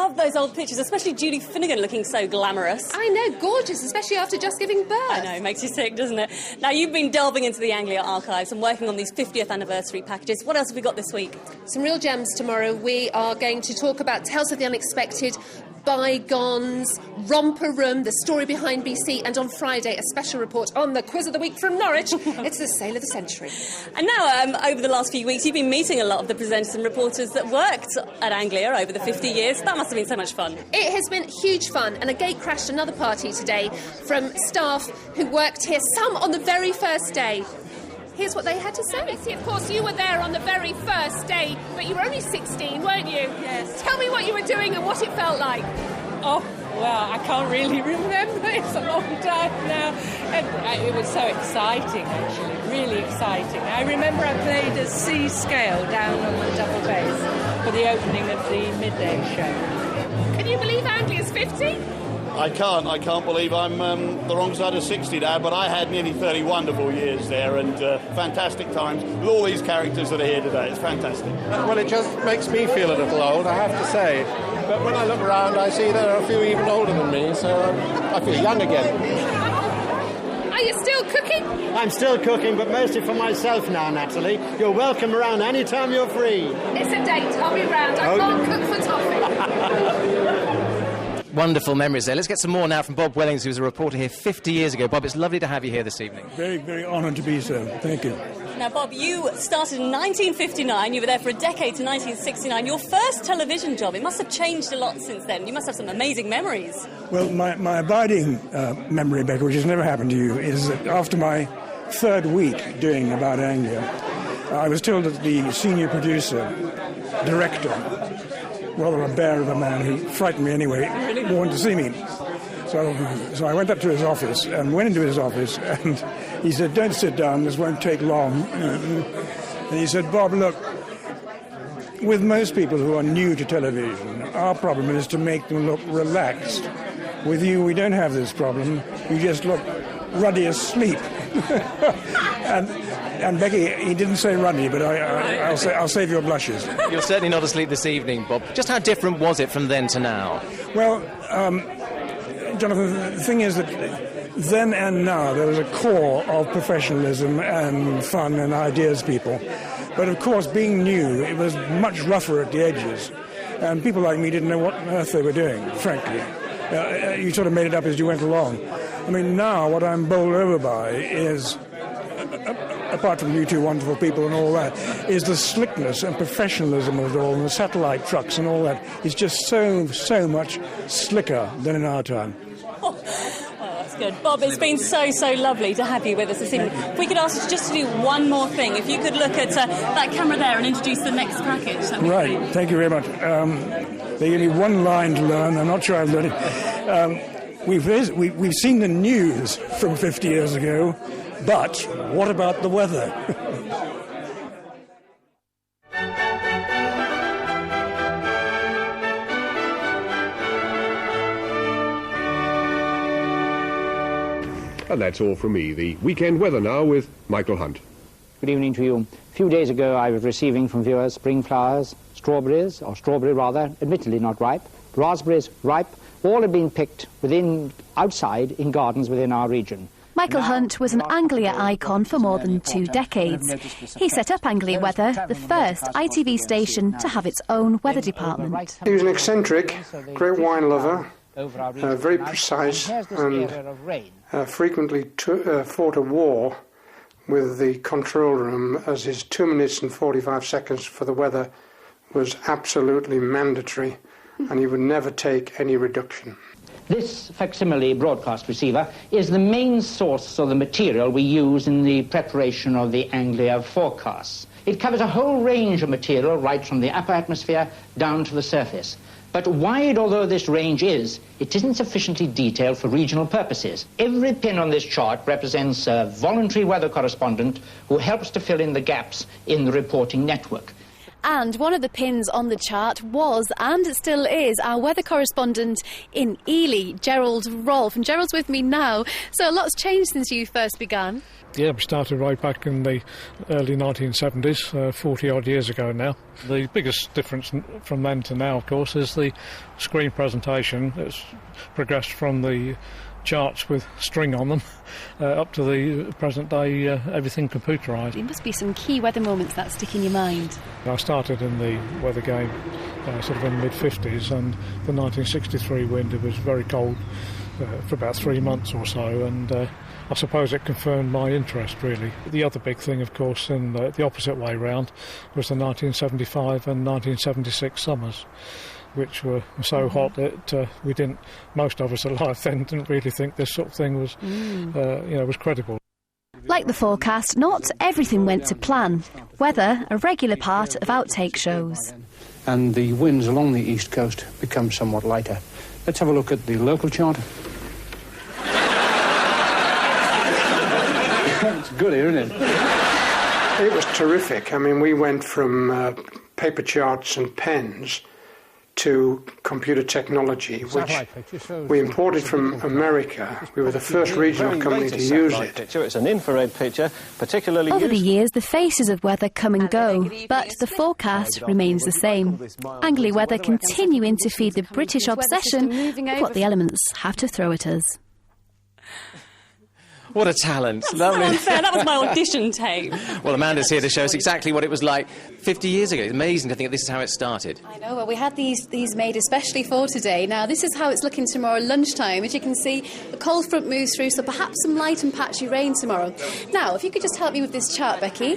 love those old pictures, especially Julie Finnegan looking so glamorous. I know, gorgeous, especially after just giving birth. I know, it makes you sick, doesn't it? Now, you've been delving into the Anglia archives and working on these 50th anniversary packages. What else have we got this week? Some real gems tomorrow. We are going to talk about Tales of the Unexpected, Bygones, Romper Room, the story behind BC, and on Friday, a special report on the Quiz of the Week from Norwich. It's the sale of the century. And now, over the last few weeks, you've been meeting a lot of the presenters and reporters that worked at Anglia over the 50 years. That must have been so much fun. It has been huge fun, and a gate crashed another party today from staff who worked here, some on the very first day. Here's what they had to say. Missy, of course, you were there on the very first day, but you were only 16, weren't you? Yes. Tell me what you were doing and what it felt like. Oh, well, I can't really remember. It's a long time now. And it was so exciting, actually, really exciting. I remember I played a C scale down on the double bass for the opening of the midday show. Can you believe Anglia's 50? I can't believe I'm the wrong side of 60 now, but I had nearly 30 wonderful years there and fantastic times with all these characters that are here today. It's fantastic. Well, it just makes me feel a little old, I have to say. But when I look around, I see there are a few even older than me, so I feel young again. Are you still cooking? I'm still cooking, but mostly for myself now, Natalie. You're welcome around any time you're free. It's a date. I'll be round. I can't cook for toffee. Wonderful memories there. Let's get some more now from Bob Wellings, who was a reporter here 50 years ago. Bob, it's lovely to have you here this evening. Very, very honoured to be so. Thank you. Now, Bob, you started in 1959. You were there for a decade to 1969. Your first television job, it must have changed a lot since then. You must have some amazing memories. Well, my abiding memory, Becca, which has never happened to you, is that after my third week doing About Anglia, I was told that the senior producer, director, rather a bear of a man who frightened me anyway, wanted to see me. So I went up to his office and went into his office, and he said, "Don't sit down, this won't take long." And he said, "Bob, look, with most people who are new to television, our problem is to make them look relaxed. With you, we don't have this problem. You just look ruddy asleep." And Becky, he didn't say ruddy, but I'll save your blushes. You're certainly not asleep this evening, Bob. Just how different was it from then to now? Well, Jonathan, the thing is that then and now there was a core of professionalism and fun and ideas people. But of course, being new, it was much rougher at the edges. And people like me didn't know what on earth they were doing, frankly. You sort of made it up as you went along. I mean, now what I'm bowled over by is, apart from you two wonderful people and all that, is the slickness and professionalism of it all, and the satellite trucks and all that is just so much slicker than in our time. Oh, that's good. Bob, it's been so lovely to have you with us this evening. If we could ask you just to do one more thing, if you could look at that camera there and introduce the next package. That'd be right, great. Thank you very much. They give me one line to learn. I'm not sure I've learned it. We've seen the news from 50 years ago, but what about the weather? And that's all from me. The weekend weather now with Michael Hunt. Good evening to you. A few days ago I was receiving from viewers spring flowers, strawberries, or strawberry rather, admittedly not ripe, raspberries ripe, all had been picked outside in gardens within our region. Michael Hunt was an Anglia icon for more than 2 decades. He set up Anglia Weather, the first ITV station to have its own weather department. He was an eccentric, great wine lover, very precise, and frequently fought a war with the control room, as his 2 minutes and 45 seconds for the weather was absolutely mandatory, and he would never take any reduction. This facsimile broadcast receiver is the main source of the material we use in the preparation of the Anglia forecasts. It covers a whole range of material right from the upper atmosphere down to the surface. But wide although this range is, it isn't sufficiently detailed for regional purposes. Every pin on this chart represents a voluntary weather correspondent who helps to fill in the gaps in the reporting network. And one of the pins on the chart was, and it still is, our weather correspondent in Ely, Gerald Rolfe. And Gerald's with me now. So a lot's changed since you first began. Yeah, we started right back in the early 1970s, 40-odd years ago now. The biggest difference from then to now, of course, is the screen presentation. It's progressed from the charts with string on them up to the present day, everything computerised. There must be some key weather moments that stick in your mind. I started in the weather game sort of in the mid-50s, and the 1963 winter was very cold for about 3 months or so, and I suppose it confirmed my interest, really. The other big thing, of course, in the opposite way round, was the 1975 and 1976 summers, which were so hot that we didn't, most of us alive then, didn't really think this sort of thing was, was credible. Like the forecast, not everything went to plan. Weather, a regular part of outtake shows. And the winds along the east coast become somewhat lighter. Let's have a look at the local chart. It's good here, isn't it? It was terrific. I mean, we went from paper charts and pens to computer technology, which we imported from America. We were the first regional company to use it. It's an infrared picture, particularly Over the years, the faces of weather come and go, but the forecast remains the same. Anglia Weather continuing to feed the British obsession of what the elements have to throw at us. What a talent. That's Lovely. so unfair. That was my audition tape. Well, Amanda's here to show us exactly what it was like 50 years ago. It's amazing to think that this is how it started. I know, well, we had these made especially for today. Now, this is how it's looking tomorrow lunchtime. As you can see, the cold front moves through, so perhaps some light and patchy rain tomorrow. Now, if you could just help me with this chart, Becky.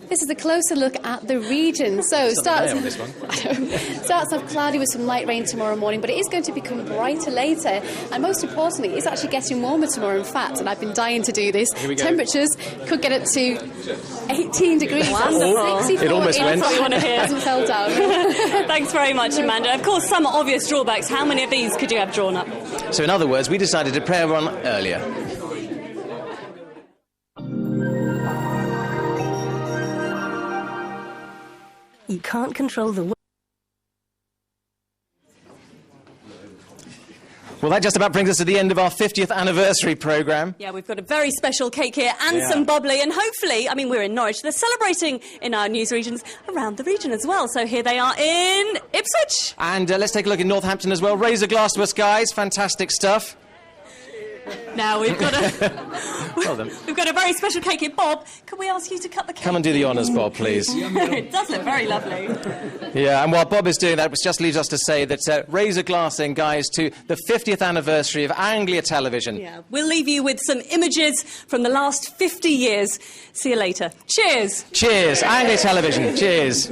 This is a closer look at the region. So starts off cloudy with some light rain tomorrow morning, but it is going to become brighter later. And most importantly, it's actually getting warmer tomorrow, in fact, and I've been dying to do this. Temperatures could get up to 18 degrees. It almost went. That's what we want to hear. Hasn't fell down. Thanks very much, Amanda. Of course, some obvious drawbacks. How many of these could you have drawn up? So in other words, we decided to prepare one earlier. You can't control the... Well, that just about brings us to the end of our 50th anniversary programme. Yeah, we've got a very special cake here and some bubbly, and hopefully, I mean, we're in Norwich, they're celebrating in our news regions around the region as well. So here they are in Ipswich. And let's take a look in Northampton as well. Raise a glass to us, guys. Fantastic stuff. Now we've got we've got a very special cake here. Bob, can we ask you to cut the cake? Come and do the honours, Bob, please. It does look very lovely. Yeah, and while Bob is doing that, which just leaves us to say that raise a glass then, guys, to the 50th anniversary of Anglia Television. Yeah, we'll leave you with some images from the last 50 years. See you later. Cheers. Cheers. Anglia Television. Cheers.